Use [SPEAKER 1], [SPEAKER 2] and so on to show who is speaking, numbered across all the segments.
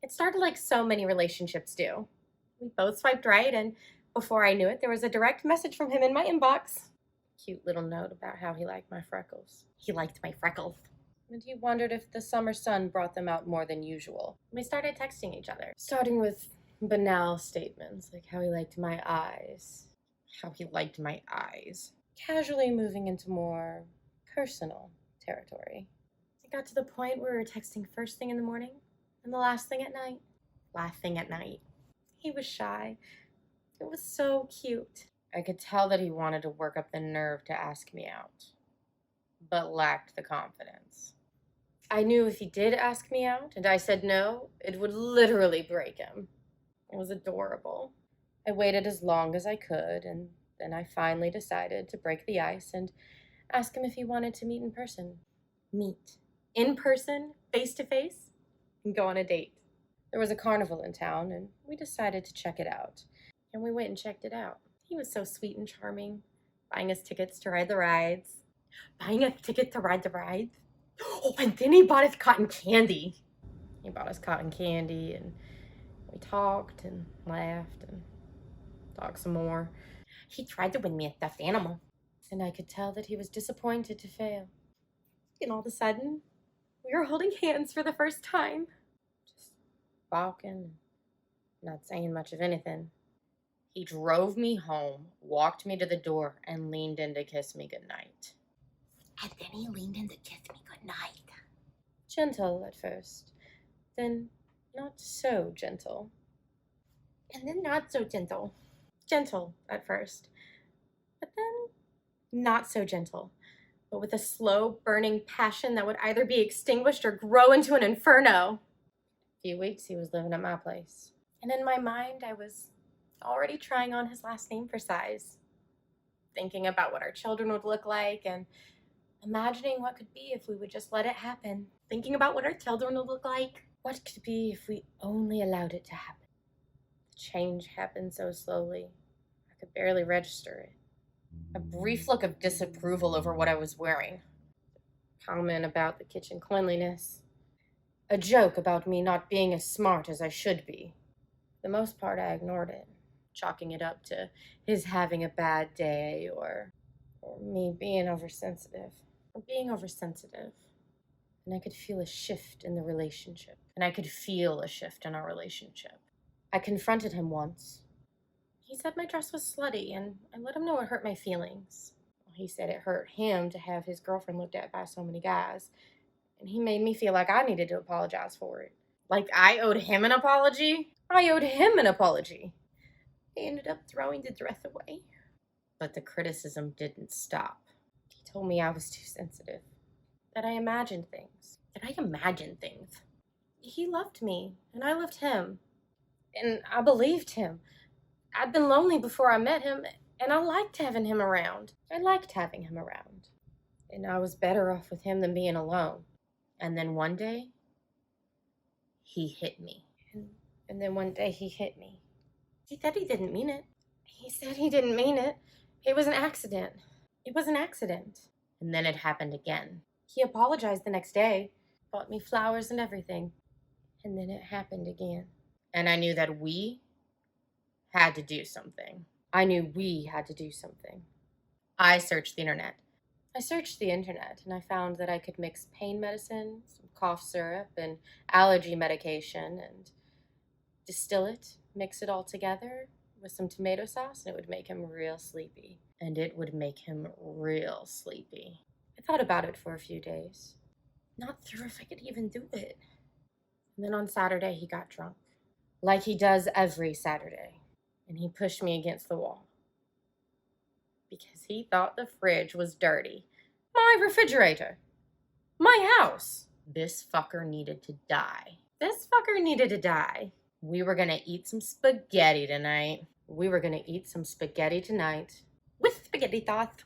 [SPEAKER 1] It started like so many relationships do. We both swiped right, and before I knew it, there was a direct message from him in my inbox. Cute little note about how he liked my freckles. He liked my freckles. And he wondered if the summer sun brought them out more than usual. We started texting each other, starting with banal statements like how he liked my eyes. How he liked my eyes. Casually moving into more personal territory. It got to the point where we were texting first thing in the morning and the last thing at night. Last thing at night. He was shy. It was so cute. I could tell that he wanted to work up the nerve to ask me out, but lacked the confidence. I knew if he did ask me out and I said no, it would literally break him. It was adorable. I waited as long as I could, and then I finally decided to break the ice and ask him if he wanted to meet in person. Meet. In person, face to face, and go on a date. There was a carnival in town, and we decided to check it out. And we went and checked it out. He was so sweet and charming, buying us tickets to ride the rides. Buying a ticket to ride the rides? Oh, and then he bought us cotton candy. He bought us cotton candy, and we talked and laughed and talked some more. He tried to win me a stuffed animal, and I could tell that he was disappointed to fail. And all of a sudden, we were holding hands for the first time. Just walking, not saying much of anything. He drove me home, walked me to the door, and leaned in to kiss me goodnight. And then he leaned in to kiss me goodnight. Gentle at first, then not so gentle. And then not so gentle. Gentle at first, but then not so gentle, but with a slow burning passion that would either be extinguished or grow into an inferno. A few weeks he was living at my place, and in my mind I was already trying on his last name for size, thinking about what our children would look like and imagining what could be if we would just let it happen, thinking about what our children would look like, what could be if we only allowed it to happen. The change happened so slowly, I could barely register it. A brief look of disapproval over what I was wearing. Comment about the kitchen cleanliness. A joke about me not being as smart as I should be. For the most part, I ignored it, chalking it up to his having a bad day or me being oversensitive. And I could feel a shift in the relationship. And I could feel a shift in our relationship. I confronted him once. He said my dress was slutty, and I let him know it hurt my feelings. He said it hurt him to have his girlfriend looked at by so many guys, and he made me feel like I needed to apologize for it. Like I owed him an apology? I owed him an apology. He ended up throwing the dress away. But the criticism didn't stop. He told me I was too sensitive, that I imagined things. He loved me, and I loved him, and I believed him. I'd been lonely before I met him, and I liked having him around. And I was better off with him than being alone. And then one day, he hit me. He said he didn't mean it. It was an accident. And then it happened again. He apologized the next day, bought me flowers and everything. And then it happened again. And I knew that we had to do something. I searched the internet. And I found that I could mix pain medicine, some cough syrup, and allergy medication, and distill it, mix it all together with some tomato sauce, and it would make him real sleepy. I thought about it for a few days. Not sure if I could even do it. And then on Saturday, he got drunk. Like he does every Saturday. And he pushed me against the wall. Because he thought the fridge was dirty. My refrigerator. My house. This fucker needed to die. We were gonna eat some spaghetti tonight. With spaghetti sauce.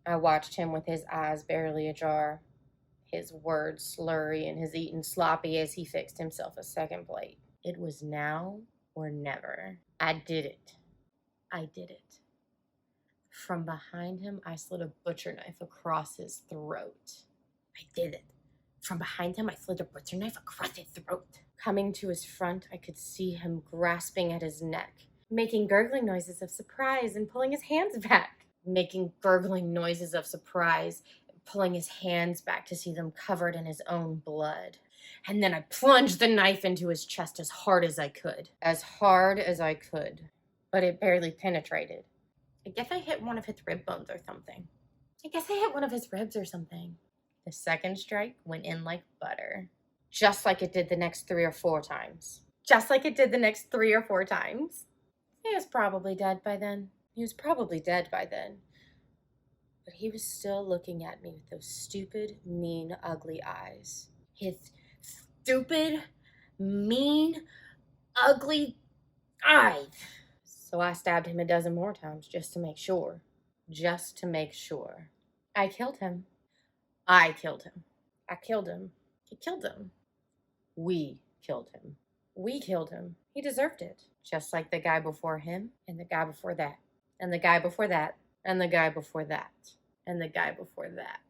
[SPEAKER 1] I watched him with his eyes barely ajar, his words slurry, and his eating sloppy as he fixed himself a second plate. It was now or never. I did it. From behind him, I slid a butcher knife across his throat. I did it. From behind him, I slid a butcher knife across his throat. Coming to his front, I could see him grasping at his neck, making gurgling noises of surprise and pulling his hands back. Making gurgling noises of surprise and pulling his hands back to see them covered in his own blood. And then I plunged the knife into his chest as hard as I could. As hard as I could. But it barely penetrated. I guess I hit one of his rib bones or something. The second strike went in like butter. Just like it did the next 3 or 4 times. He was probably dead by then. But he was still looking at me with those stupid, mean, ugly eyes. His stupid, mean, ugly eyes. So I stabbed him a dozen more times just to make sure. I killed him. He killed him. We killed him. He deserved it. Just like the guy before him, and the guy before that, and the guy before that, and the guy before that, and the guy before that.